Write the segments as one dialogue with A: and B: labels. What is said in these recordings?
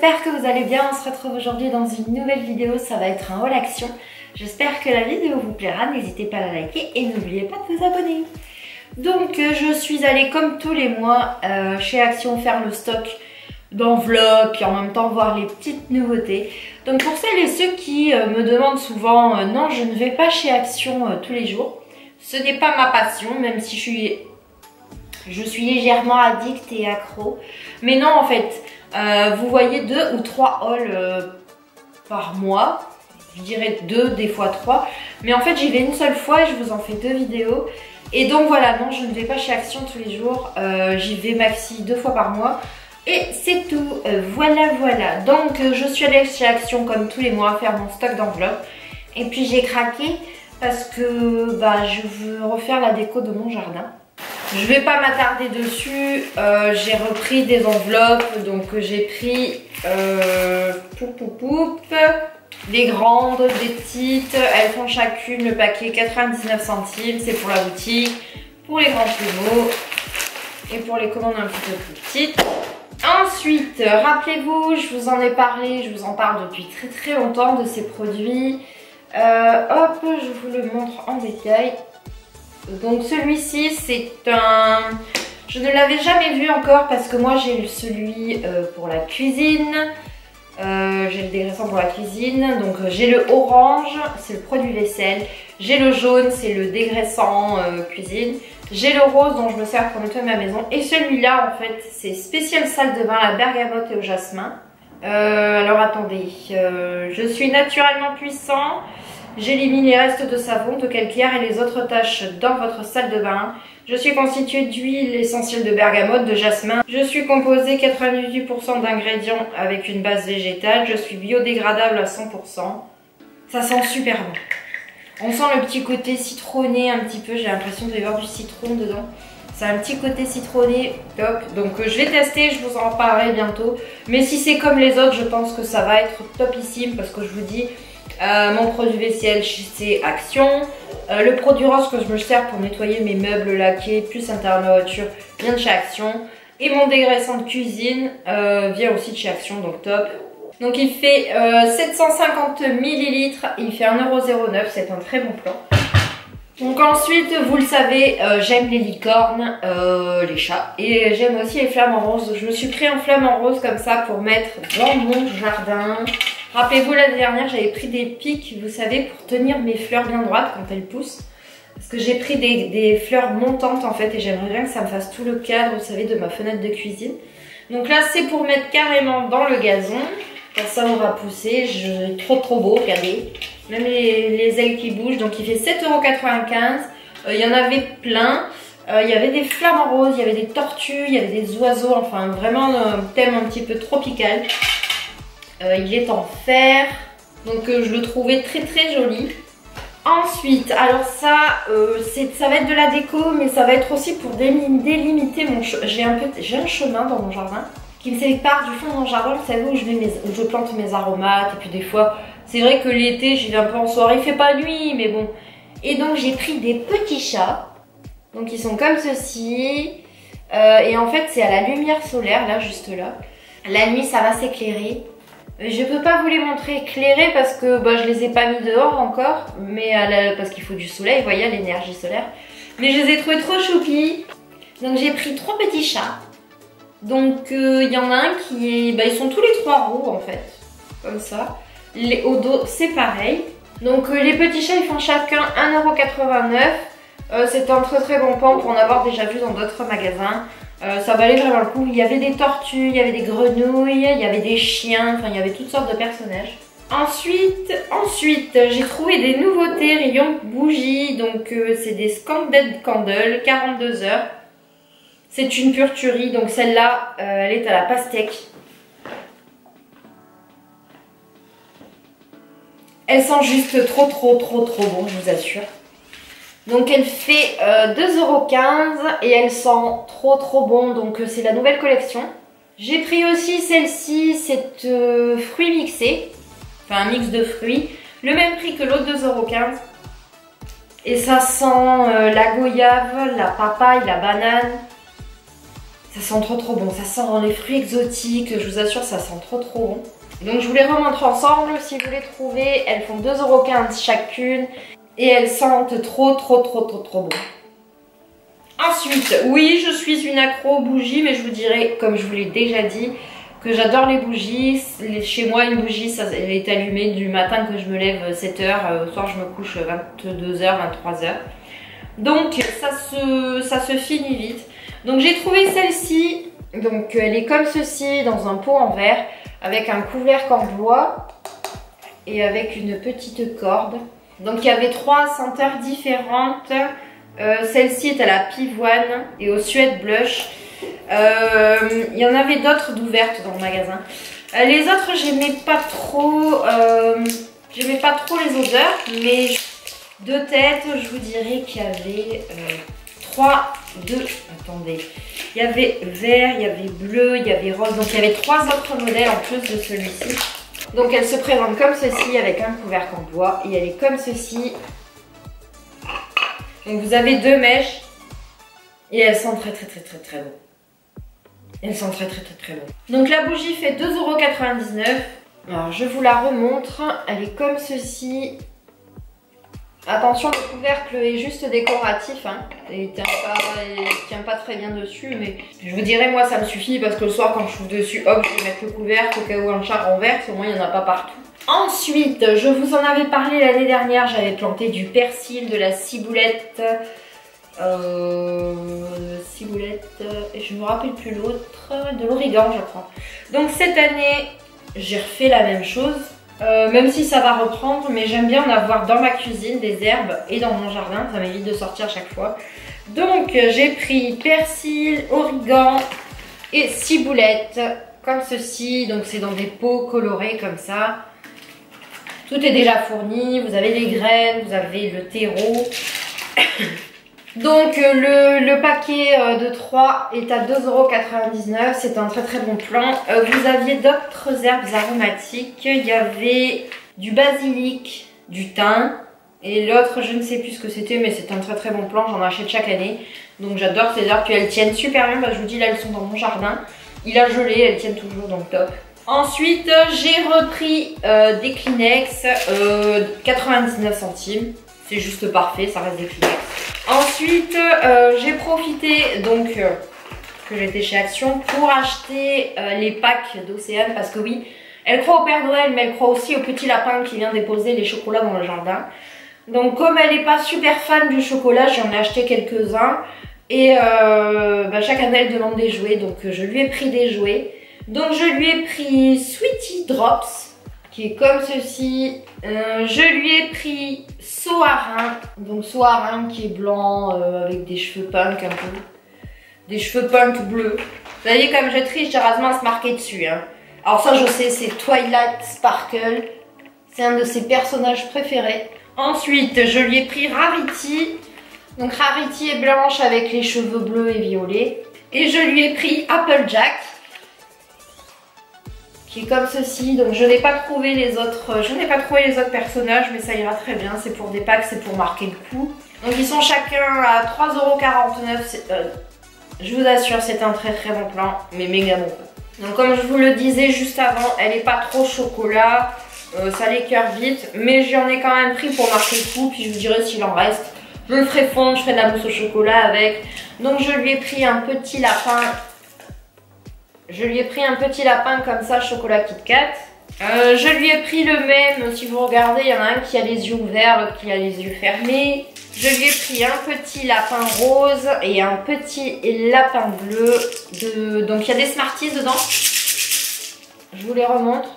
A: j'espère que vous allez bien. On se retrouve aujourd'hui dans une nouvelle vidéo, ça va être un haul action. J'espère que la vidéo vous plaira, n'hésitez pas à la liker et n'oubliez pas de vous abonner. Donc je suis allée comme tous les mois chez Action faire le stock d'enveloppes et en même temps voir les petites nouveautés. Donc pour celles et ceux qui me demandent souvent non, je ne vais pas chez Action tous les jours, ce n'est pas ma passion, même si je suis légèrement addict et accro. Mais non, en fait, vous voyez 2 ou 3 hauls par mois. Je dirais 2, des fois 3. Mais en fait, j'y vais une seule fois et je vous en fais 2 vidéos. Et donc voilà, non, je ne vais pas chez Action tous les jours. J'y vais maxi 2 fois par mois. Et c'est tout. Voilà. Donc, je suis allée chez Action comme tous les mois faire mon stock d'enveloppes. Et puis, j'ai craqué parce que je veux refaire la déco de mon jardin. Je vais pas m'attarder dessus, j'ai repris des enveloppes, donc j'ai pris des grandes, des petites, elles font chacune le paquet 99 centimes, c'est pour la boutique, pour les grands plumeaux et pour les commandes un petit peu plus petites. Ensuite, rappelez-vous, je vous en ai parlé, je vous en parle depuis très longtemps de ces produits. Hop, je vous le montre en détail. Donc celui-ci c'est un... Je ne l'avais jamais vu encore parce que moi j'ai celui pour la cuisine. J'ai le dégraissant pour la cuisine. Donc j'ai le orange, c'est le produit vaisselle. J'ai le jaune, c'est le dégraissant cuisine. J'ai le rose dont je me sers pour nettoyer ma maison. Et celui-là en fait c'est spécial salle de bain à la bergamote et au jasmin. Alors attendez, je suis naturellement puissant. J'élimine les restes de savon, de calcaire et les autres taches dans votre salle de bain. Je suis constituée d'huile essentielle de bergamote, de jasmin. Je suis composée 98% d'ingrédients avec une base végétale. Je suis biodégradable à 100%. Ça sent super bon. On sent le petit côté citronné un petit peu. J'ai l'impression d'y avoir du citron dedans. C'est un petit côté citronné, top. Donc je vais tester, je vous en parlerai bientôt. Mais si c'est comme les autres, je pense que ça va être topissime parce que je vous dis... mon produit vaisselle c'est Action, le produit rose que je me sers pour nettoyer mes meubles laqués plus l'intérieur de ma voiture vient de chez Action, et mon dégraissant de cuisine vient aussi de chez Action, donc top. Donc il fait 750 ml, il fait 1,09 €, c'est un très bon plan. Donc ensuite, vous le savez, j'aime les licornes, les chats, et j'aime aussi les flamants roses. Je me suis pris un flamant rose comme ça pour mettre dans mon jardin. Rappelez-vous, l'année dernière, j'avais pris des pics, vous savez, pour tenir mes fleurs bien droites quand elles poussent. Parce que j'ai pris des fleurs montantes en fait, et j'aimerais bien que ça me fasse tout le cadre, vous savez, de ma fenêtre de cuisine. Donc là, c'est pour mettre carrément dans le gazon. Quand ça aura poussé, trop beau, regardez. Même les ailes qui bougent, donc il fait 7,95 €. Il y en avait plein. Il y avait des flamants roses, il y avait des tortues, il y avait des oiseaux, enfin vraiment un thème un petit peu tropical. Il est en fer, donc je le trouvais très joli. Ensuite, alors ça va être de la déco, mais ça va être aussi pour délimiter mon... J'ai un chemin dans mon jardin qui me sépare du fond de mon jardin, vous savez, où je plante mes aromates. Et puis des fois, c'est vrai que l'été, j'y vais un peu en soirée, il fait pas nuit, mais bon. Et donc j'ai pris des petits chats, donc ils sont comme ceci. Et en fait, c'est à la lumière solaire, là, juste là. La nuit, ça va s'éclairer. Je peux pas vous les montrer éclairés parce que je les ai pas mis dehors encore, mais parce qu'il faut du soleil, vous voyez, l'énergie solaire. Mais je les ai trouvés trop choupis. Donc j'ai pris 3 petits chats. Donc il y en a un qui est... ils sont tous les 3 roux en fait, comme ça. Au dos, c'est pareil. Donc les petits chats, ils font chacun 1,89 €. C'est un très bon plan pour en avoir déjà vu dans d'autres magasins. Ça valait vraiment le coup. Il y avait des tortues, il y avait des grenouilles, il y avait des chiens, enfin il y avait toutes sortes de personnages. Ensuite j'ai trouvé des nouveautés rayon bougies. Donc c'est des Scanded Candle, 42 heures. C'est une pure tuerie, donc celle-là, elle est à la pastèque. Elle sent juste trop bon, je vous assure. Donc elle fait 2,15 € et elle sent trop bon, donc c'est la nouvelle collection. J'ai pris aussi celle-ci, c'est fruits mixés, enfin un mix de fruits, le même prix que l'autre, 2,15 €. Et ça sent la goyave, la papaye, la banane. Ça sent trop bon, ça sent les fruits exotiques, je vous assure ça sent trop bon. Donc je vous les remontre ensemble, si vous les trouvez, elles font 2,15 € chacune et elles sentent trop bon. Ensuite, oui je suis une accro aux bougies, mais je vous dirais, comme je vous l'ai déjà dit, que j'adore les bougies. Chez moi une bougie ça, elle est allumée du matin que je me lève 7 h, au soir je me couche 22 h, 23 h. Donc ça se finit vite. Donc j'ai trouvé celle-ci, donc elle est comme ceci dans un pot en verre avec un couvercle en bois et avec une petite corde. Donc il y avait 3 senteurs différentes. Celle-ci est à la pivoine et au suède blush. Il y en avait d'autres d'ouvertes dans le magasin. Les autres j'aimais pas trop les odeurs, mais de tête je vous dirais qu'il y avait attendez, il y avait vert, il y avait bleu, il y avait rose, donc il y avait 3 autres modèles en plus de celui-ci. Donc elle se présente comme ceci avec un couvercle en bois et elle est comme ceci. Donc vous avez 2 mèches et elles sentent très bon. Elles sentent très bon. Donc la bougie fait 2,99 €. Alors je vous la remontre, elle est comme ceci. Attention, le couvercle est juste décoratif, hein. Il tient pas très bien dessus, mais je vous dirais, moi ça me suffit parce que le soir quand je trouve dessus, hop, je vais mettre le couvercle au cas où un chat renverse, au moins il n'y en a pas partout. Ensuite, je vous en avais parlé l'année dernière, j'avais planté du persil, de la ciboulette, et je me rappelle plus l'autre, de l'origan je crois. Donc cette année, j'ai refait la même chose. Même si ça va reprendre, mais j'aime bien en avoir dans ma cuisine des herbes et dans mon jardin, ça m'évite de sortir à chaque fois. Donc j'ai pris persil, origan et ciboulette comme ceci, donc c'est dans des pots colorés comme ça. Tout est déjà fourni, vous avez les graines, vous avez le terreau. Donc le paquet de 3 est à 2,99 €, c'est un très bon plan. Vous aviez d'autres herbes aromatiques, il y avait du basilic, du thym et l'autre je ne sais plus ce que c'était, mais c'est un très bon plan, j'en achète chaque année. Donc j'adore ces herbes, puis elles tiennent super bien, je vous dis là elles sont dans mon jardin, il a gelé, elles tiennent toujours donc top. Ensuite j'ai repris des Kleenex, 99 centimes, c'est juste parfait, ça reste des Kleenex. Ensuite, j'ai profité donc que j'étais chez Action pour acheter les packs d'Océane parce que oui, elle croit au Père Noël mais elle croit aussi au petit lapin qui vient déposer les chocolats dans le jardin. Donc comme elle n'est pas super fan du chocolat, j'en ai acheté quelques-uns et chaque année elle demande des jouets, donc je lui ai pris des jouets. Donc je lui ai pris Sweetie Drops qui est comme ceci. Je lui ai pris Soarin, donc Soarin qui est blanc avec des cheveux punk un peu, des cheveux punk bleus. Vous voyez comme je triche, j'ai rasement à se marquer dessus, hein. Alors ça je sais, c'est Twilight Sparkle, c'est un de ses personnages préférés. Ensuite je lui ai pris Rarity, donc Rarity est blanche avec les cheveux bleus et violets. Et je lui ai pris Applejack, qui est comme ceci. Donc je n'ai pas trouvé les autres, personnages, mais ça ira très bien. C'est pour des packs, c'est pour marquer le coup. Donc ils sont chacun à 3,49 €. Je vous assure, c'est un très bon plan, mais méga bon. Donc comme je vous le disais juste avant, elle n'est pas trop chocolat, ça l'écœure vite, mais j'en ai quand même pris pour marquer le coup. Puis je vous dirai s'il en reste, je le ferai fondre, je ferai de la mousse au chocolat avec. Donc je lui ai pris un petit lapin. Je lui ai pris un petit lapin comme ça, chocolat Kit Kat. Je lui ai pris le même, si vous regardez, il y en a un qui a les yeux ouverts, l'autre qui a les yeux fermés. Je lui ai pris un petit lapin rose et un petit lapin bleu. Donc il y a des Smarties dedans. Je vous les remontre.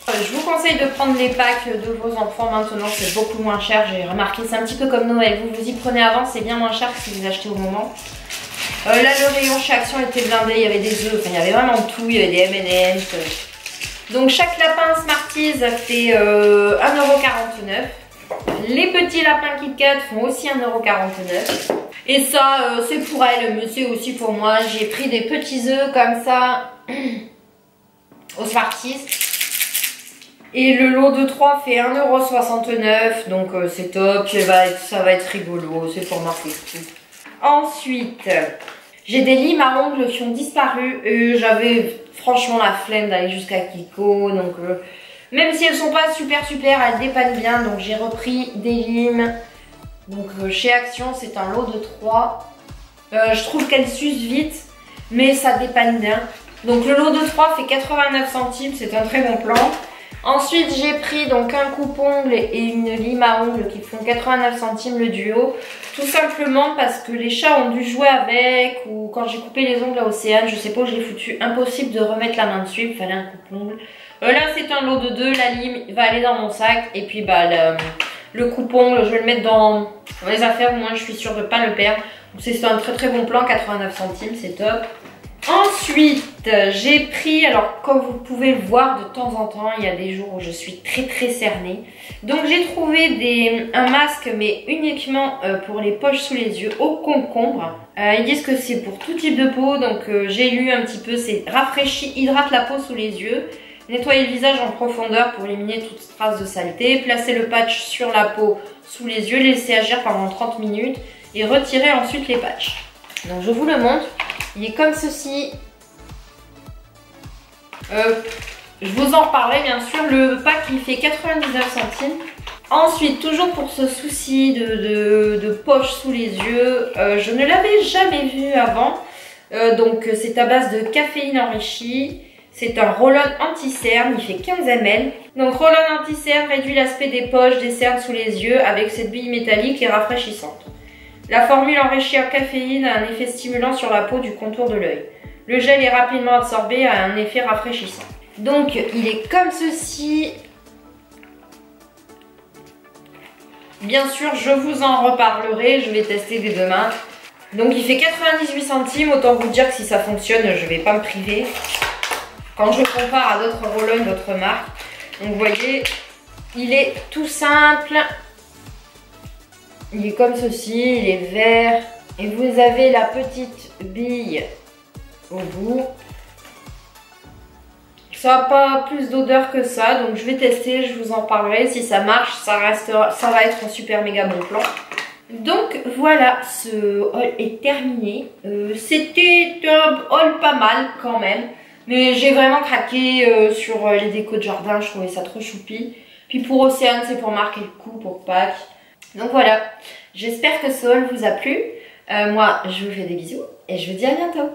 A: Je vous conseille de prendre les packs de vos enfants maintenant, c'est beaucoup moins cher. J'ai remarqué, c'est un petit peu comme Noël. Vous y prenez avant, c'est bien moins cher que si vous achetez au moment. Là, le rayon chez Action était blindé, il y avait des œufs, enfin, il y avait vraiment tout, il y avait des M&M's. Donc chaque lapin Smarties fait 1,49 €. Les petits lapins Kit Kat font aussi 1,49 €. Et ça, c'est pour elle, mais c'est aussi pour moi. J'ai pris des petits œufs comme ça aux Smarties. Et le lot de 3 fait 1,69 €, donc c'est top, ça va être rigolo, c'est pour marquer tout. Ensuite, J'ai des limes à ongles qui ont disparu et j'avais franchement la flemme d'aller jusqu'à Kiko. Donc même si elles sont pas super, elles dépannent bien. Donc j'ai repris des limes. Donc chez Action, c'est un lot de 3. Je trouve qu'elles s'usent vite, mais ça dépanne bien. Donc le lot de 3 fait 89 centimes, c'est un très bon plan. Ensuite j'ai pris donc un coupe-ongle et une lime à ongles qui font 89 centimes le duo. Tout simplement parce que les chats ont dû jouer avec, ou quand j'ai coupé les ongles à Océane, je sais pas où je l'ai foutu, impossible de remettre la main dessus, il fallait un coupe-ongle. Là c'est un lot de 2, la lime va aller dans mon sac et puis bah le coupe-ongle je vais le mettre dans les affaires, au moins je suis sûre de ne pas le perdre. C'est un très bon plan, 89 centimes, c'est top. Ensuite, j'ai pris, alors comme vous pouvez le voir de temps en temps, il y a des jours où je suis très cernée. Donc j'ai trouvé un masque, mais uniquement pour les poches sous les yeux, au concombre. Ils disent que c'est pour tout type de peau, donc j'ai lu un petit peu, c'est rafraîchit, hydrate la peau sous les yeux. Nettoyer le visage en profondeur pour éliminer toute trace de saleté. Placer le patch sur la peau sous les yeux, laisser agir pendant 30 minutes et retirer ensuite les patchs. Donc je vous le montre. Il est comme ceci. Je vous en reparlerai bien sûr. Le pack il fait 99 centimes. Ensuite, toujours pour ce souci de poche sous les yeux, je ne l'avais jamais vu avant. Donc c'est à base de caféine enrichie. C'est un roll-on anti-cerne, il fait 15 ml. Donc roll-on anti-cerne réduit l'aspect des poches, des cernes sous les yeux avec cette bille métallique et rafraîchissante. La formule enrichie en caféine a un effet stimulant sur la peau du contour de l'œil. Le gel est rapidement absorbé et a un effet rafraîchissant. Donc il est comme ceci. Bien sûr, je vous en reparlerai, je vais tester dès demain. Donc il fait 98 centimes, autant vous dire que si ça fonctionne, je ne vais pas me priver. Quand je compare à d'autres roll-on, d'autres marques. Donc vous voyez, il est tout simple. Il est comme ceci, il est vert. Et vous avez la petite bille au bout. Ça n'a pas plus d'odeur que ça, donc je vais tester, je vous en parlerai. Si ça marche, ça va être un super méga bon plan. Donc voilà, ce haul est terminé. C'était un haul pas mal quand même. Mais j'ai vraiment craqué sur les décos de jardin, je trouvais ça trop choupi. Puis pour Océane, c'est pour marquer le coup, pour Pâques. Donc voilà, j'espère que ce haul vous a plu. Moi, je vous fais des bisous et je vous dis à bientôt.